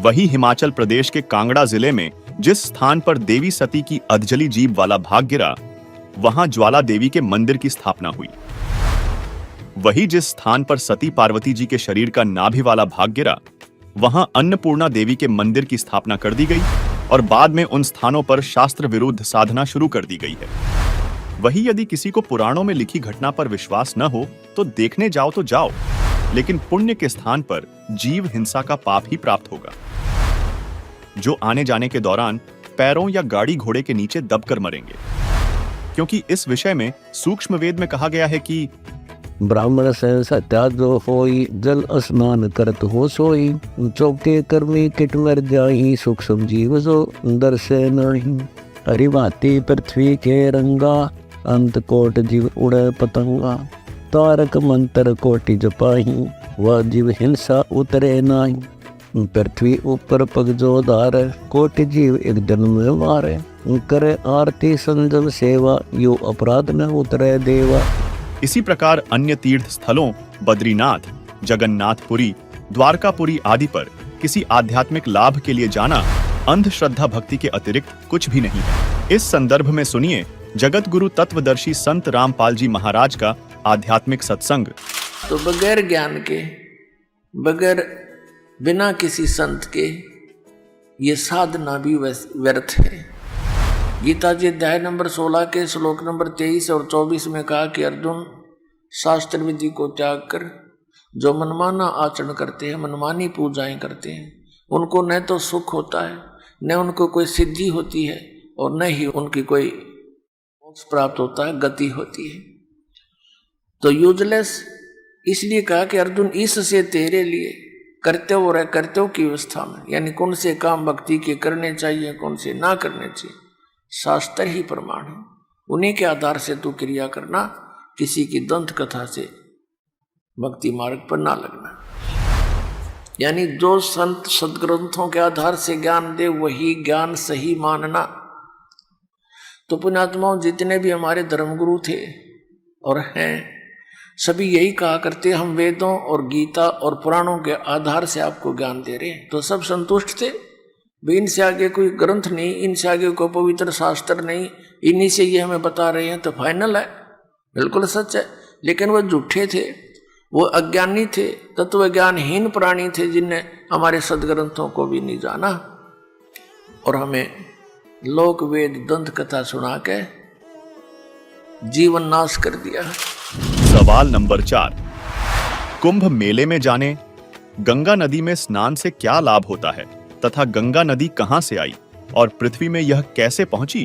वही हिमाचल प्रदेश के कांगड़ा जिले में जिस स्थान पर देवी सती की अधजली जीभ वाला भाग गिरा, वहां ज्वाला देवी के मंदिर की स्थापना हुई। वही जिस स्थान पर सती पार्वती जी के शरीर का नाभि वाला भाग गिरा, वहां अन्नपूर्णा देवी के मंदिर की स्थापना कर दी गई और बाद में उन स्थानों पर शास्त्र विरुद्ध साधना शुरू कर दी गई है। वही यदि किसी को पुराणों में लिखी घटना पर विश्वास न हो तो देखने जाओ तो जाओ, लेकिन पुण्य के स्थान पर जीव हिंसा का पाप ही प्राप्त होगा, जो आने जाने के दौरान पैरों या गाड़ी घोड़े के नीचे दबकर मरेंगे। क्योंकि इस विषय में सूक्ष्म वेद में कहा गया है कि ब्राह्मण से सत्या जो होई, जल स्नान करत हो सोई, चौके कर्मी किट मर जाई, सूक्ष्म जीव जो दर्शे नहीं। हरि भांति पृथ्वी के रंगा, अंत कोट जीव उड़े पतंगा, तारक मंत्र कोटि जपाही, वह जीव हिंसा उतरे नाही। पृथ्वी ऊपर पग जो धारे, कोटि जीव एक जन्म में मारे, करे आरती संजम सेवा, यो अपराध न उतरे देवा। इसी प्रकार अन्य तीर्थ स्थलों बद्रीनाथ, जगन्नाथपुरी, द्वारकापुरी आदि पर किसी आध्यात्मिक लाभ के लिए जाना अंधश्रद्धा भक्ति के अतिरिक्त कुछ भी नहीं है। इस संदर्भ में सुनिए जगत गुरु तत्वदर्शी संत रामपाल जी महाराज का आध्यात्मिक सत्संग। तो बगैर ज्ञान के, बगैर बिना किसी संत के ये साधना भी व्यर्थ है। गीता जी अध्याय नंबर 16 के श्लोक नंबर 23 और 24 में कहा कि अर्जुन, शास्त्र विधि को त्याग कर जो मनमाना आचरण करते हैं, मनमानी पूजाएं करते हैं, उनको न तो सुख होता है, न उनको कोई सिद्धि होती है और न ही उनकी कोई मोक्ष प्राप्त होता है, गति होती है। तो यूजलेस इसलिए कहा कि अर्जुन, इससे तेरे लिए कर्तव्य और अकर्तव्य की अवस्था में, यानी कौन से काम भक्ति के करने चाहिए, कौन से ना करने चाहिए, शास्त्र ही प्रमाण है। उन्हीं के आधार से तू क्रिया करना, किसी की दंत कथा से भक्ति मार्ग पर ना लगना। यानी जो संत सदग्रंथों के आधार से ज्ञान दे वही ज्ञान सही मानना। तो पुण्यात्माओं, जितने भी हमारे धर्मगुरु थे और हैं, सभी यही कहा करते, हम वेदों और गीता और पुराणों के आधार से आपको ज्ञान दे रहे हैं। तो सब संतुष्ट थे, इनसे आगे कोई ग्रंथ नहीं, इनसे आगे कोई पवित्र शास्त्र नहीं, इन्हीं से ये हमें बता रहे हैं तो फाइनल है, बिल्कुल सच है। लेकिन वो झूठे थे, वो अज्ञानी थे, तत्व ज्ञानहीन प्राणी थे, जिनने हमारे सदग्रंथों को भी नहीं जाना और हमें लोक वेद दंत कथा सुना के जीवन नाश कर दिया। सवाल नंबर 4, कुंभ मेले में जाने गंगा नदी में स्नान से क्या लाभ होता है तथा गंगा नदी कहां से आई और पृथ्वी में यह कैसे पहुंची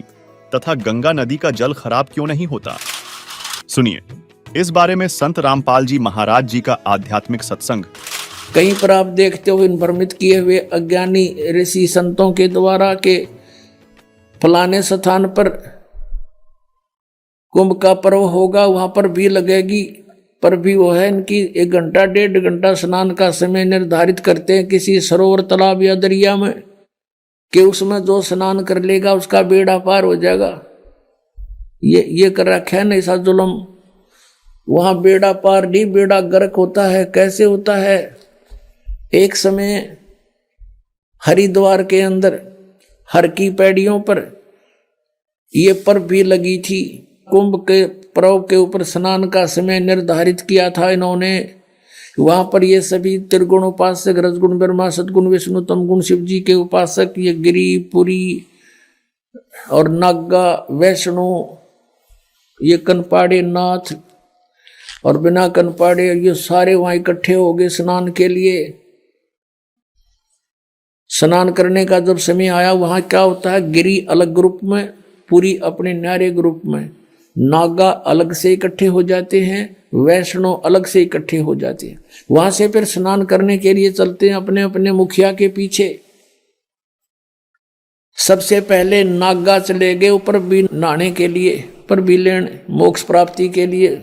तथा गंगा नदी का जल खराब क्यों नहीं होता? सुनिए इस बारे में संत रामपाल जी महाराज जी का आध्यात्मिक सत्संग। कहीं पर आप देखते हो इन भ्रमित किए हुए अज्ञानी ऋषि संतों के द्वारा के फलाने स्थान पर कुंभ का पर्व होगा, वहां पर भी लगेगी, पर भी वो है इनकी 1 घंटा 1.5 घंटा स्नान का समय निर्धारित करते हैं किसी सरोवर, तालाब या दरिया में, कि उसमें जो स्नान कर लेगा उसका बेड़ा पार हो जाएगा। ये कर रखा है ना ऐसा जुल्म। वहां बेड़ा पार नहीं, बेड़ा गर्क होता है। कैसे होता है? एक समय हरिद्वार के अंदर हर की पैड़ियों पर ये पर्व भी लगी थी। कुंभ के पर्व के ऊपर स्नान का समय निर्धारित किया था इन्होंने। वहां पर ये सभी त्रिगुण उपासक, रजगुण ब्रह्मा, सदगुण विष्णु, तमगुण शिव जी के उपासक, ये गिरी, पुरी और नागा, वैष्णो, ये कनपाड़े नाथ और बिना कनपाड़े, ये सारे वहां इकट्ठे हो गए स्नान के लिए। स्नान करने का जब समय आया, वहां क्या होता है, गिरी अलग ग्रुप में, पुरी अपने न्यारे ग्रुप में, नागा अलग से इकट्ठे हो जाते हैं, वैष्णो अलग से इकट्ठे हो जाते हैं। वहां से फिर स्नान करने के लिए चलते हैं अपने अपने मुखिया के पीछे। सबसे पहले नागा चले गए ऊपर भी नहाने के लिए, पर भी लेने मोक्ष प्राप्ति के लिए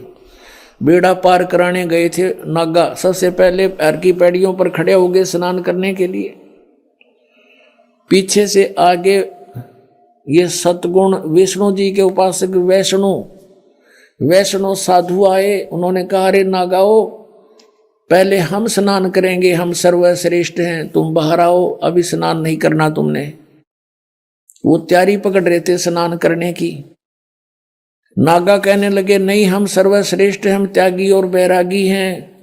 बेड़ा पार कराने गए थे नागा। सबसे पहले हर की पैड़ियों पर खड़े हो गए स्नान करने के लिए। पीछे से आगे ये सतगुण विष्णु जी के उपासक वैष्णो साधु आए। उन्होंने कहा, अरे नागाओ, पहले हम स्नान करेंगे, हम सर्वश्रेष्ठ हैं, तुम बाहर आओ, अभी स्नान नहीं करना तुमने। वो तैयारी पकड़ रहे थे स्नान करने की। नागा कहने लगे नहीं, हम सर्वश्रेष्ठ हैं, हम त्यागी और बैरागी हैं,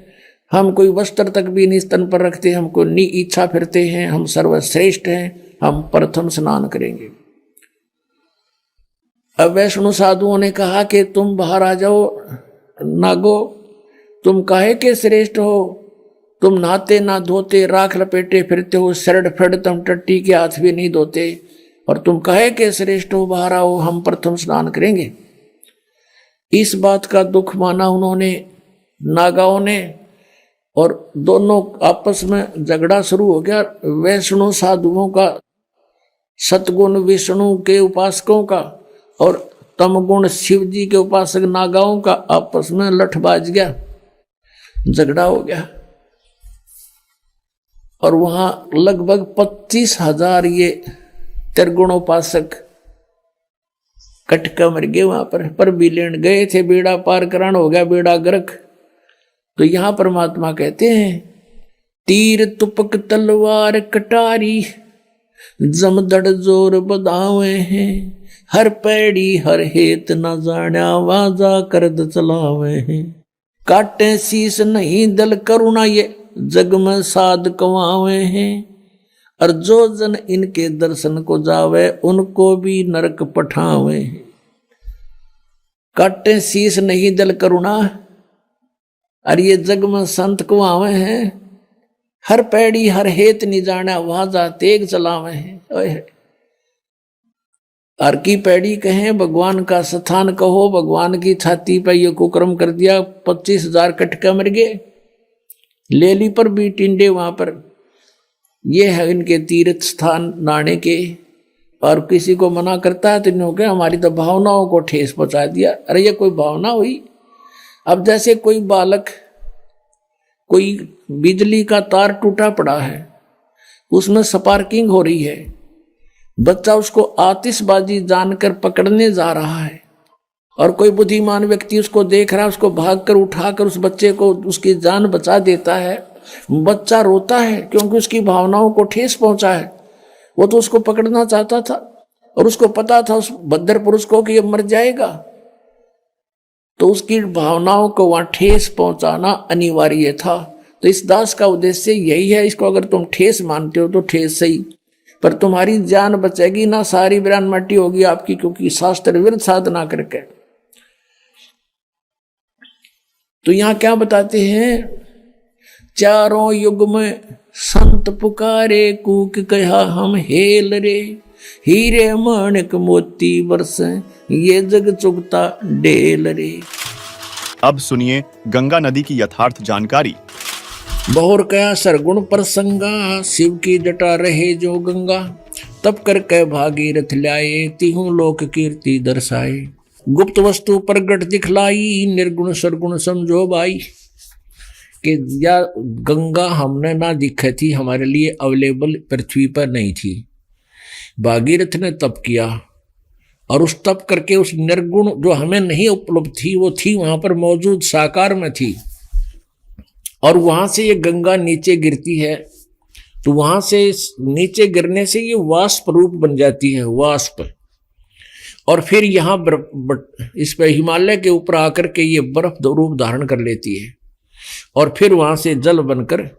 हम कोई वस्त्र तक भी नहीं स्तन पर रखते, हमको नी इच्छा फिरते हैं, हम सर्वश्रेष्ठ हैं, हम प्रथम स्नान करेंगे। अब वैष्णव साधुओं ने कहा कि तुम बाहर आ जाओ नागो, तुम काहे के श्रेष्ठ हो, तुम नहाते ना धोते, राख लपेटे फिरते हो, सरड फड़ तुम टट्टी के हाथ भी नहीं धोते, और तुम काहे के श्रेष्ठ हो, बाहर आओ, हम प्रथम स्नान करेंगे। इस बात का दुख माना उन्होंने, नागाओं ने, और दोनों आपस में झगड़ा शुरू हो गया। वैष्णव साधुओं का, सतगुण विष्णु के उपासकों का, और तमगुण शिव जी के उपासक नागाओं का आपस में लठ बाज गया, झगड़ा हो गया। और वहां लगभग 25,000 ये त्रिगुणोपासक कटका मर गए वहां पर भी लेन गए थे, बेड़ा पार करान हो गया, बेड़ा गर्क। तो यहां परमात्मा कहते हैं तीर तुपक तलवार कटारी जमदड़ जोर बदावे हैं, हर पैड़ी हर हेत न जाण्या वाजा करद चलावे हैं, काटे शीस नहीं दल करुणा ये जग में साध कमावे हैं, और जो जन इनके दर्शन को जावे उनको भी नरक पठावे हैं। काटे शीस नहीं दल करुणा, और ये जग में संत को आवे हैं, हर पैड़ी हर हेत नहीं जाना वाजा तेग चलावे हैं। हर की पैड़ी कहें भगवान का स्थान कहो, भगवान की छाती पर ये कुकर्म कर दिया, 25,000 कटका मर गए, ले ली पर भी टिंडे वहां पर। ये है इनके तीर्थ स्थान नाने के। और किसी को मना करता है तो इन्हों के हमारी तो भावनाओं को ठेस पहुंचा दिया। अरे ये कोई भावना हुई? अब जैसे कोई बालक, कोई बिजली का तार टूटा पड़ा है, उसमें स्पार्किंग हो रही है, बच्चा उसको आतिशबाजी जानकर पकड़ने जा रहा है, और कोई बुद्धिमान व्यक्ति उसको देख रहा है, उसको भागकर उठाकर उस बच्चे को उसकी जान बचा देता है। बच्चा रोता है क्योंकि उसकी भावनाओं को ठेस पहुंचा है। वो तो उसको पकड़ना चाहता था और उसको पता था उस बद्दर पुरुष को कि ये मर जाएगा, तो उसकी भावनाओं को वहां ठेस पहुंचाना अनिवार्य था। तो इस दास का उद्देश्य यही है, इसको अगर तुम ठेस मानते हो तो ठेस सही, पर तुम्हारी जान बचेगी ना, सारी बिरान मट्टी होगी आपकी, क्योंकि शास्त्र विरुद्ध साधना करके। तो यहां क्या बताते हैं, चारों युग में संत पुकारे, कूक कहा हम हेल रे, हीरे माणिक मोती बरसे, ये जग चुगता डेल रे। अब सुनिए गंगा नदी की यथार्थ जानकारी। बहुर कया सरगुण प्रसंगा, शिव की जटा रहे जो गंगा, तब कर कह भागीरथ ल्याए, तिहु लोक कीर्ति दर्शाए, गुप्त वस्तु प्रगट दिखलाई, निर्गुण सरगुण समझो बाई। कि या गंगा हमने ना दिखे थी, हमारे लिए अवेलेबल पृथ्वी पर नहीं थी, भागीरथ ने तप किया, और उस तप करके उस निर्गुण जो हमें नहीं उपलब्ध थी, वो थी वहां पर मौजूद, साकार में थी। और वहां से ये गंगा नीचे गिरती है, तो वहां से नीचे गिरने से ये वाष्प रूप बन जाती है, वाष्प। और फिर यहाँ इस पे हिमालय के ऊपर आकर के ये बर्फ रूप धारण कर लेती है, और फिर वहां से जल बनकर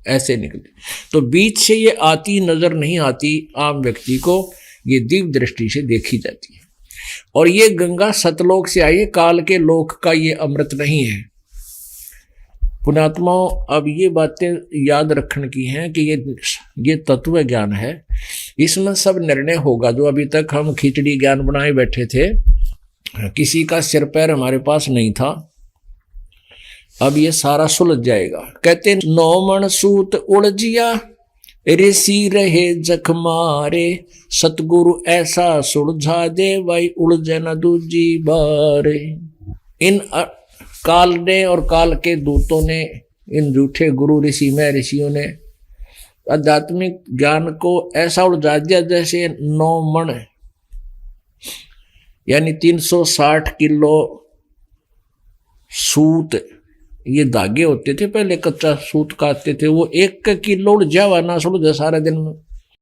ऐसे निकलती। तो बीच से ये आती नजर नहीं आती आम व्यक्ति को, ये दिव्य दृष्टि से देखी जाती है। और ये गंगा सतलोक से आई है, काल के लोक का ये अमृत नहीं है। पुण्यात्माओं, अब ये बातें याद रखने की हैं कि ये तत्व ज्ञान है, इसमें सब निर्णय होगा। जो अभी तक हम खिचड़ी ज्ञान बनाए बैठे थे, किसी का सिर पैर हमारे पास नहीं था, अब ये सारा सुलझ जाएगा। कहते 9 मन सूत उलझिया, ऋषि रहे जख मारे, सतगुरु ऐसा सुलझा दे, भाई उलझे न दूजी बारे। इन काल ने और काल के दूतों ने, इन झूठे गुरु ऋषि में ऋषियों ने आध्यात्मिक ज्ञान को ऐसा उलझा दिया जैसे 9 मन यानी 360 किलो सूत ये धागे होते थे पहले, कच्चा सूत काटते थे, वो 1 किलो जावा ना सुलझे सारे दिन में।